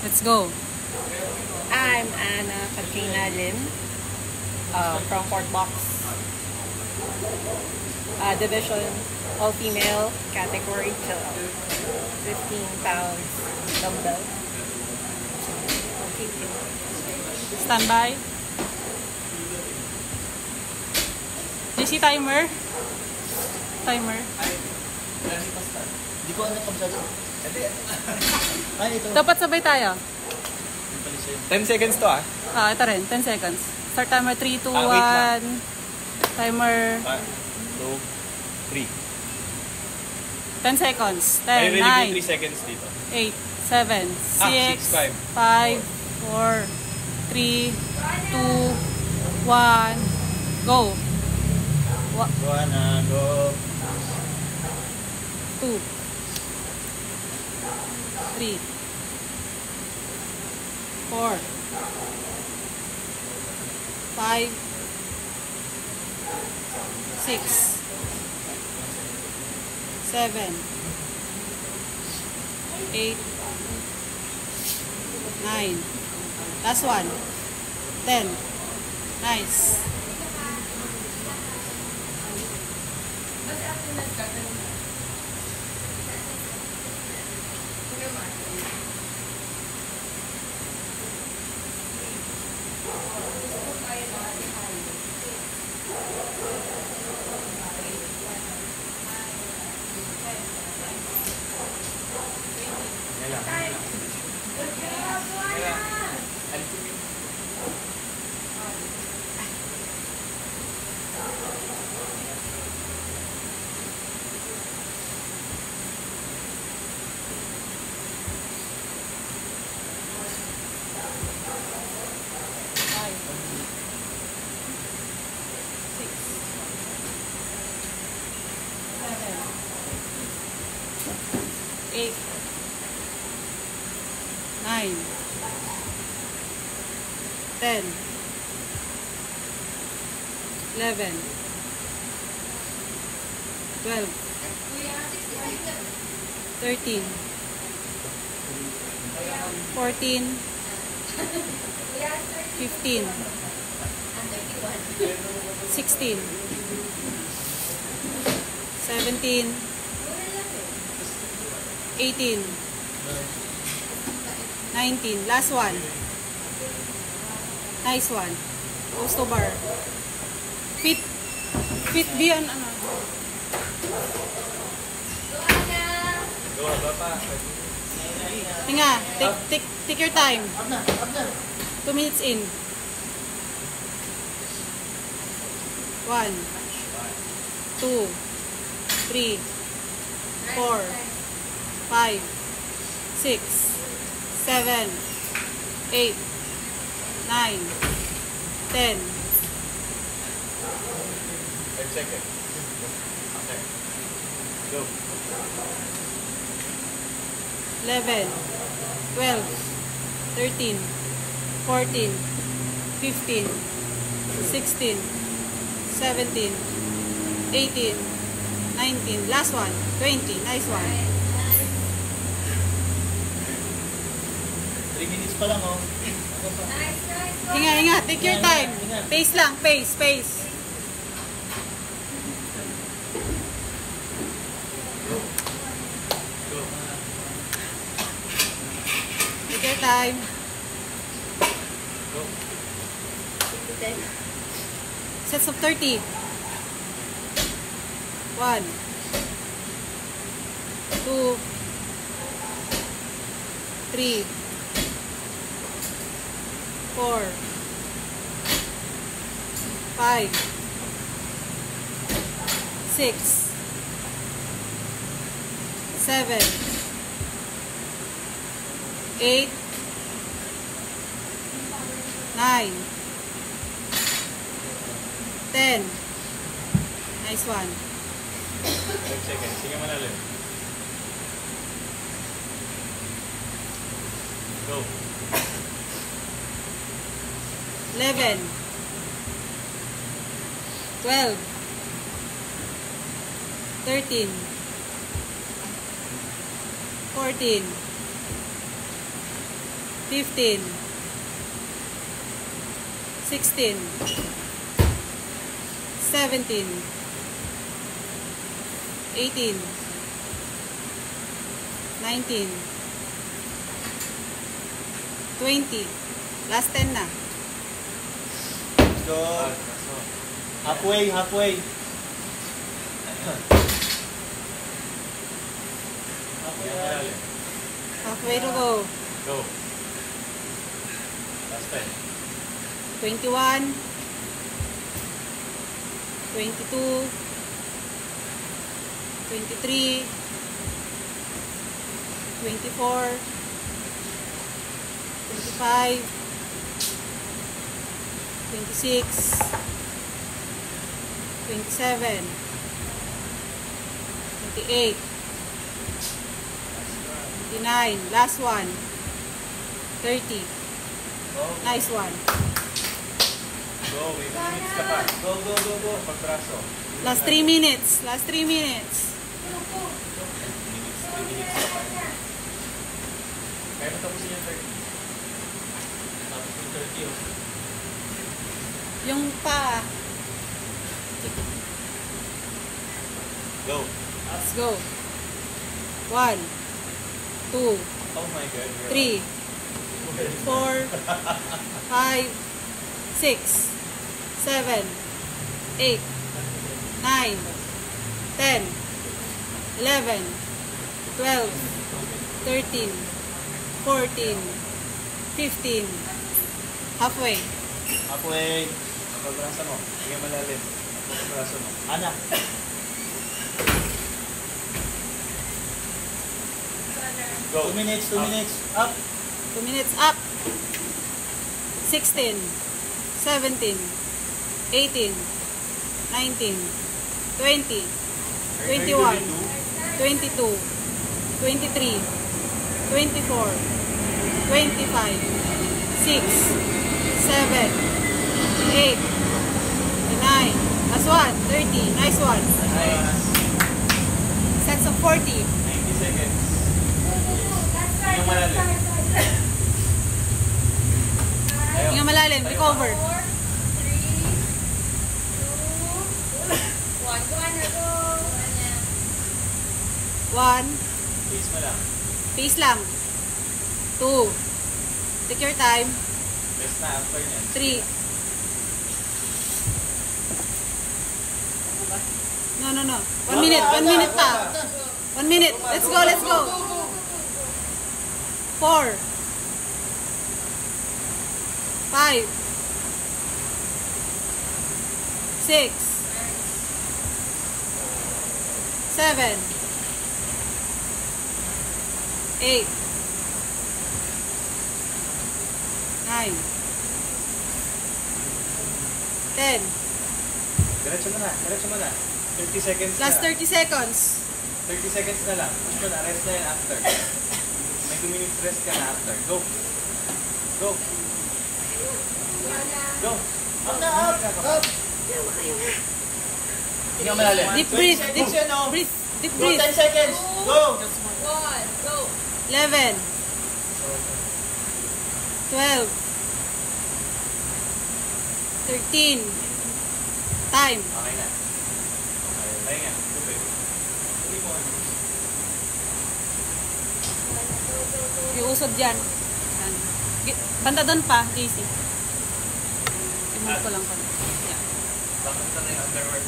Let's go. I'm Anna Katrina Lim from Fort Box. Division all-female category chill out. 15 pounds dumbbell. Okay. Stand by. JC timer. Timer. Hindi ko alam kung saan. Ay, ito. Dapat sabay tayo. 10 seconds to ah. Ito rin. 10 seconds. Start timer. 3, 2, 1. Wait lang. Timer. 1, 2, 3. 10 seconds. May 10, relieve 9, 3 seconds dito. 8, 7, 6, 6, 5, 4, 3, 2, 1. Go. Go na, go. 2, 3, 4, 5, 6, 7, 8, 9. Last one. 10. Nice. Eight, 9, 10, 11, 12, 13, 14, 15, 16, 17, 18, 19, last one. Nice one. Goes to bar. Fit beyond ano. Go, baba. Tinga, take your time. 2 minutes in. 1, 2, 3, 4, 5, 6, 7, 8, 9, 10. 5 seconds. Okay. Go. 11, 12, 13, 14, 15, 16, 17, 18, 19. Last one. 20. Nice one. 3 minutes pa lang, oh. Hinga. Take your time. Pace lang. Pace. Take your time. Sets of 30. 1, 2, 3, 4, 5, 6, 7, 8, 9, 10. Nice one. 5 seconds. Sige mo na lang. Go. 11, 12, 13, 14, 15, 16, 17, 18, 19, 20. Last 10 na. Go. Halfway, halfway. Hinga malalim. Halfway to go. Go. Last 10. 21, 22, 23, 24, 25, 26, 27, 28, 29, last one, 30. Nice one. Go. May minutes ka pa. Go, go, go, go. Pagbraso. Last 3 minutes. Last 3 minutes. 3 minutes ka pa. Kaya mo tapusin yung 30. Tapos yung 30 oh. Yung pa. Go. Let's go. 1, 2, Oh my God. 3, 4, 5, 6, 7, 8, 9, 10, 11, 12, 13, 14, 15. Halfway. Halfway. Pagbrasa mo. Hinga malalim. Pagbraso mo. Ana. Go. 2 minutes, 2 minutes. Up. 2 minutes up. 16, 17, 18, 19, 20, 21, 22, 23, 24, 25, 6, 7, 8, 9. Last one, 30. Nice one. Nice. Sets of 40. 90 seconds. Hinga malalim. Ayaw. Hinga malalim. Recover. 4, 3, 2, 1. Go, Anna, go. 1. Please mo lang. Pace lang. 2. Take your time. Best na after niyan. 3. No. 1 minute. 1 minute pa. 1 minute. Let's go. 4. 5. 6. 7. 8. 9. 10. Diretso mo na. 30 seconds Last na. 30 seconds. 30 seconds na lang. Ito na. Rest na yan after. May 2 minutes rest ka na after. Go. Go. Go. Up na, up. Up. Hinga malalim. Deep breathe. 20 Deep seconds yan, oh. breathe. Deep Go, breathe. 10 seconds. Go. 1, go. 11. 12. 13. Time. Okay na. Okay. Pahinga. Tubig. Yung usod dyan. Yan. Banda doon pa, JC. I-move ko lang pa. Yeah. Bakit na yung underwear?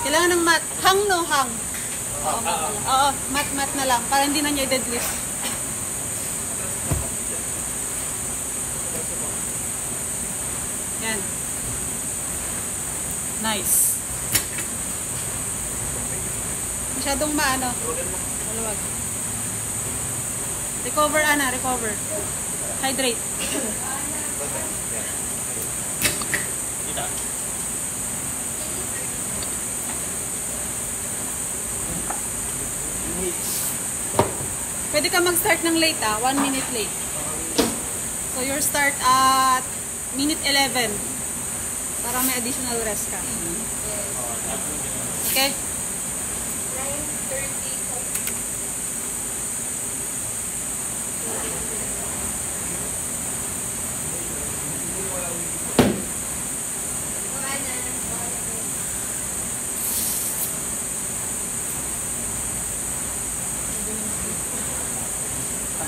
Kailangan ng mat. Hang no, hang. Oo, mat na lang. Para hindi na niya i-deadlift. Yan. Nice. Masyadong maano. Maluwag. Recover, Ana. Recover. Hydrate. Kita. Pwede ka mag-start ng late 1 minute late. So your start at minute 11 para may additional rest ka. Okay? 9:30.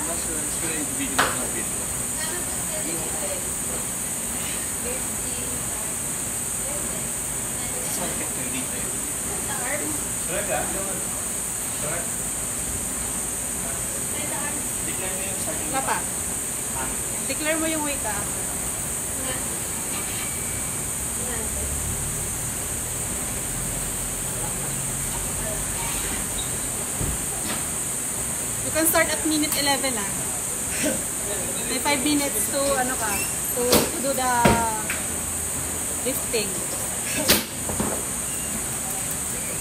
video ng video. Sakit ng detail. Correct ah? Correct? Declare mo yung starting. Papa, declare mo yung weight ah. You can start at minute 11 ah. May 5 minutes to ano ka, to do the lifting.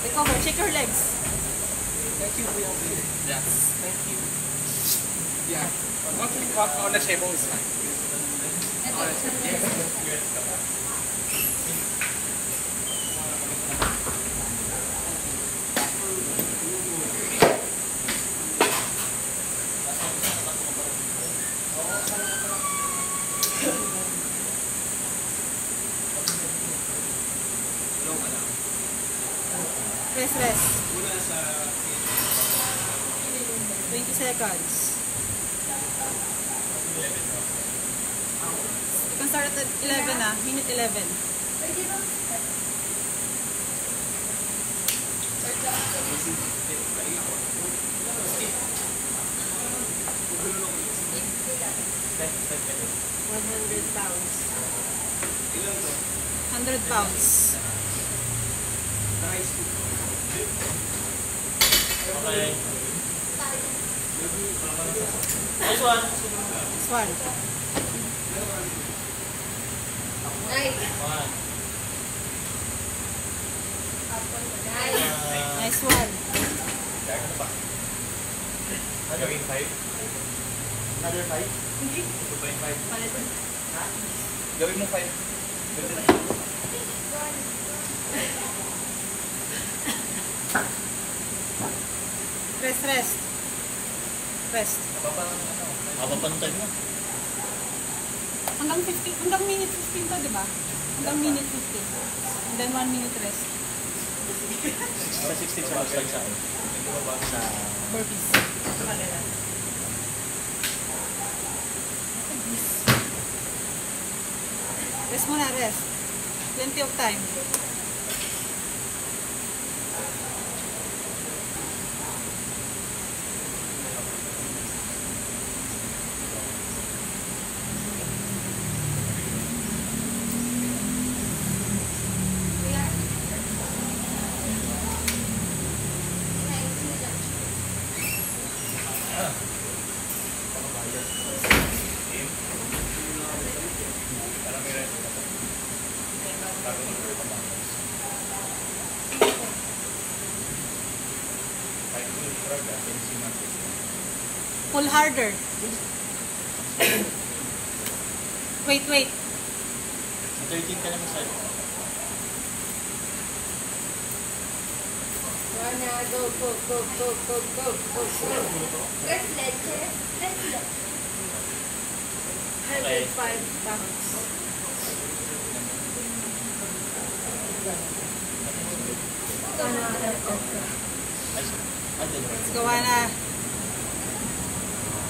Recover, shake your legs. Thank you for your video. Yes. Thank you. Yeah. Once we cut on the table is fine. Rest, rest. 20 seconds. You can start at 11 ah, minute 11. £100. 100 pounds. Okay. Nice one. This one. Nice. One. Nice one. Gawin 5. Another 5. 2.5. Ha? Gawin mo 5. Rest, rest. Rest. Mapapantay mo. Hanggang 15, hanggang minute 15 to, di ba? Hanggang minute 15. And then 1 minute rest. Sa 16 sa mag-start sa akin. Sa... Burpees. Rest muna, rest. Plenty of time. Pull harder. Wait, wait. Sa 13 ka na mag-start. Wanna go, go, go, go, go, go, go, go. Let's let it. Let's let 105 pounds. Let's go, Anna.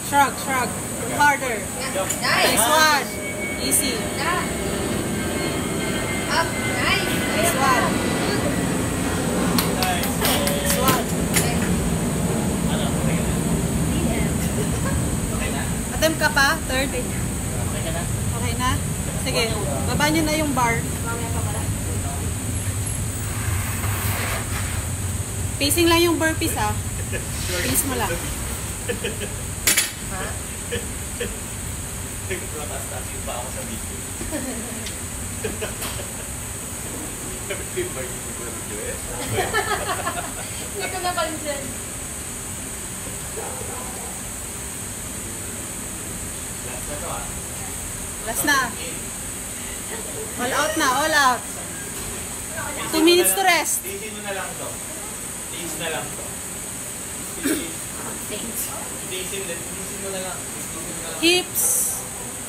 Shrug, shrug. Pull harder. Nice. Nice one. Easy. Down. Up. Nice. Nice one. Nice one. Ano? Attempt ka pa? Third? Okay ka na? Okay na? Sige. Baba nyo na yung bar. Pacing lang yung burpees ah. Pace mo lang. Ha? Tatas-tasin pa ako sa video. Hindi ko napansin. Last na to ah. Last na. All out na, all out. 2 minutes to rest. Tiisin mo na lang to. Tiis na lang to. Tiisin mo na lang. Hips,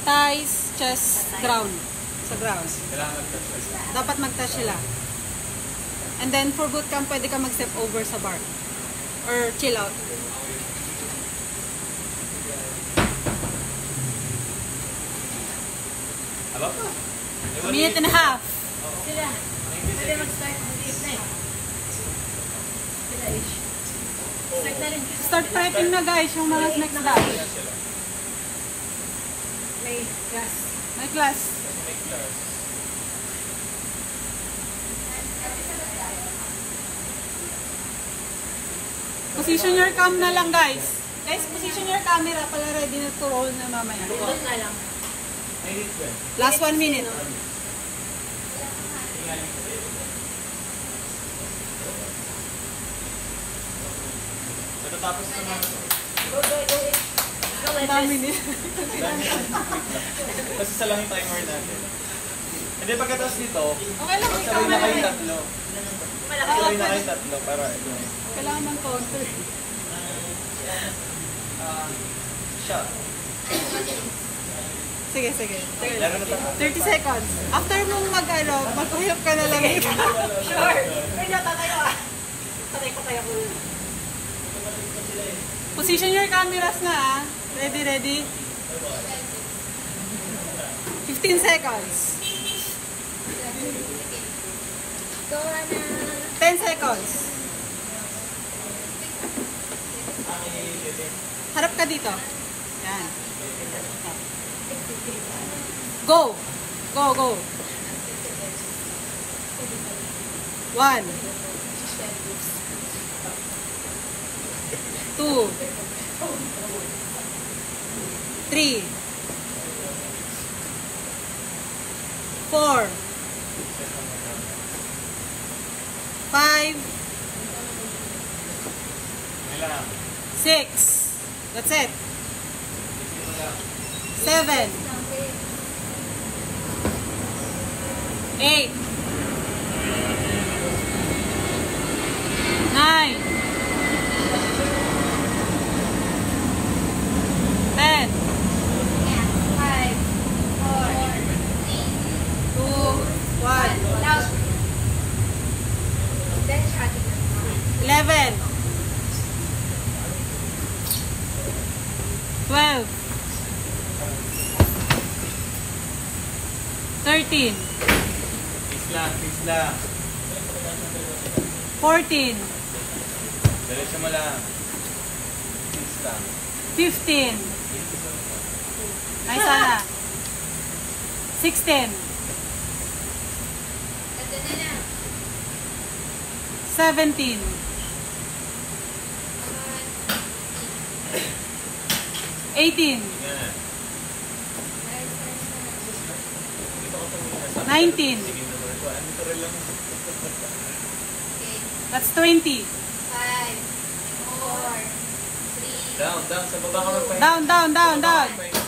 thighs, chest, ground. Sa ground. Kailangan mag-touch. Dapat mag-touch sila. And then for boot camp, pwede ka mag-step over sa bar. Or chill out. Aba pa. A minute and a half. Sila. Pwede mag-start ng date na eh. Sila ish. Start na rin. Start prepping na guys, yung mga next batch. May gas. May class. May class. Position your cam na lang guys. Guys, position your camera pala ready na to roll na mamaya. Doon na lang. Last 1 minute. Natatapos naman. Go, go, go. Go, Ang dami nila. Kasi sa lang yung timer natin. Hindi, pagkatapos nito, Okay lang, may sabay na camera kayong eh. tatlo. Malaki. Sabay na kayong tatlo para ito. Kailangan ng counter. Shot. Sige, sige. Laro na tayo. 30 seconds. After mong mag-uhilap ka na lang. Sure. Ay, natatayo ah. Patay ako. Position your cameras na ah. Ready, ready? 15 seconds. Go na. 10 seconds. Harap ka dito. Yan. Go! Go, go. 1 2 3 4 5 Kailangan. 6 That's it. 7 8 9 10 5, 4, 2 1 loud. Then shot. 11 12 13 Peace lang, peace lang. 14 Diretso mo lang. Peace lang. 15 Ay sana 16 Ito na na. 17 18 Yan. 19 Sige, tuloy lang. That's 20 5, 4, 3, Down, down. Sa baba ka magpahinga. Down, down, down, Sa baba down. ka magpahinga.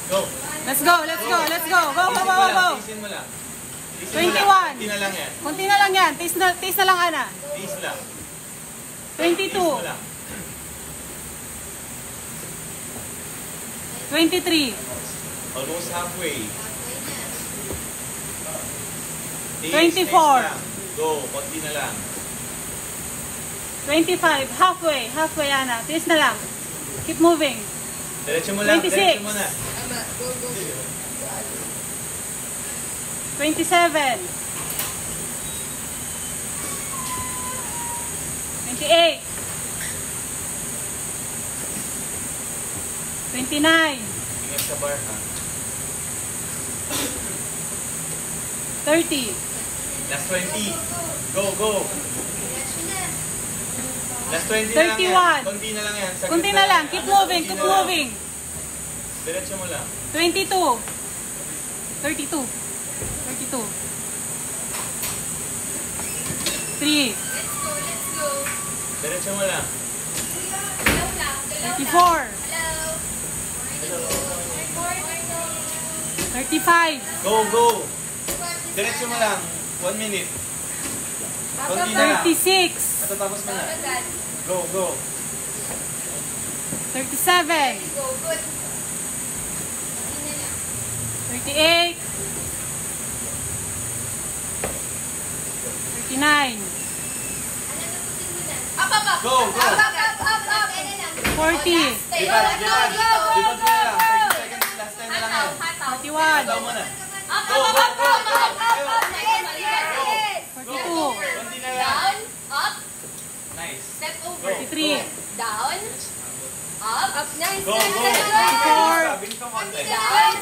Go. Let's go, let's go, let's go. Go, go, go, go, go. Tiisin mo lang. 21. Kunti na lang yan. Kunti na lang yan. Taste na lang, Ana. Tiis lang. 22 Tiis mo lang. 23 Almost halfway. Tiis, 24. tiis lang. Go, konti na lang. 25 Halfway, Ana. Taste na lang. Keep moving. Diretso mo lang, 26. diretso mo na. Tama. Go, go. 27 28 29 Ingat sa bar, ha? 30 Last 20. Go, go. Diretso na. Last 20 na lang yan. 31. Konti na lang yan. Saglit Kunti na lang. yan. Keep moving, Konti keep na lang. moving. Diretso mo lang. 22 32 32 3 Let's go, let's go. Diretso mo lang. Galaw lang, galaw lang. 34 Hello. Morning. 35 Go, go. Diretso mo lang. 1 minute. Konti na lang. 36 Matatapos mo na. Agad. Go, go. 37 Go, good. Hindi na lang. 38 39 Ano na putin mo na? Up, up, up. Go, go. Up, up, up, up. Ano lang. 40 Lipad, lipad. Lipad mo na lang. 30 seconds. Last time na Ikaw muna. Up, up, up, up, up, up, up. Yes. 42. Konti na lang. Down, up, Nice. step over. 43. Down, up, nice, Go, nice, go. nice, Bilis ka konti. Down,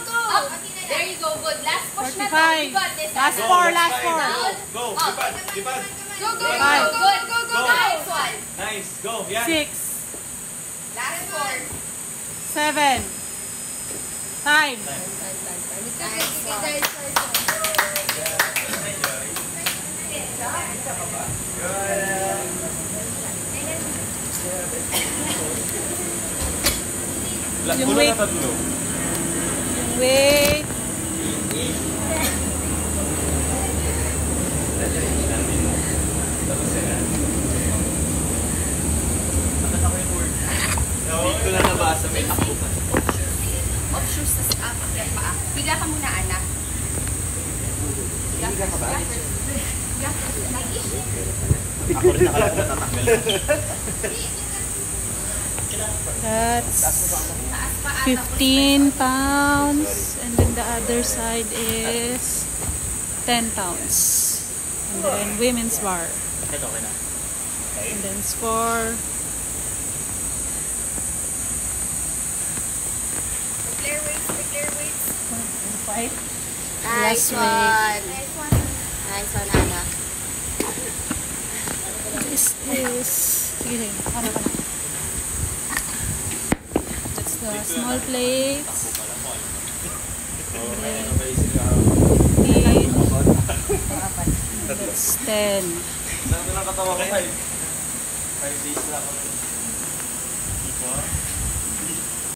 go. Up. There you go, good. Last push na to. 45. You got this. Last Go, four, last last five. four. Down, Go, up. lipad. Go, Five. go. Nice one. Nice, go. Yan. 6. Last four. 7. Time. Nice Yung Dulo weight. na sa dulo. Wait. Dito na nabasa, may takbo ka. Off shoes na up. Paa. Higa ka muna, anak. Higa ka ba? Ako rin nakalala natatanggal. That's Taas pa, 15 pounds. And then the other side is 10 pounds. And then women's bar. Ito, okay na. And then score. Declare weights. 5. Nice Last one. Nice one, anak. This is... Sige, ano ka na. That's the small plates. And then 15. That's 10. Saan ko lang katawa ko? 5 days lang ako.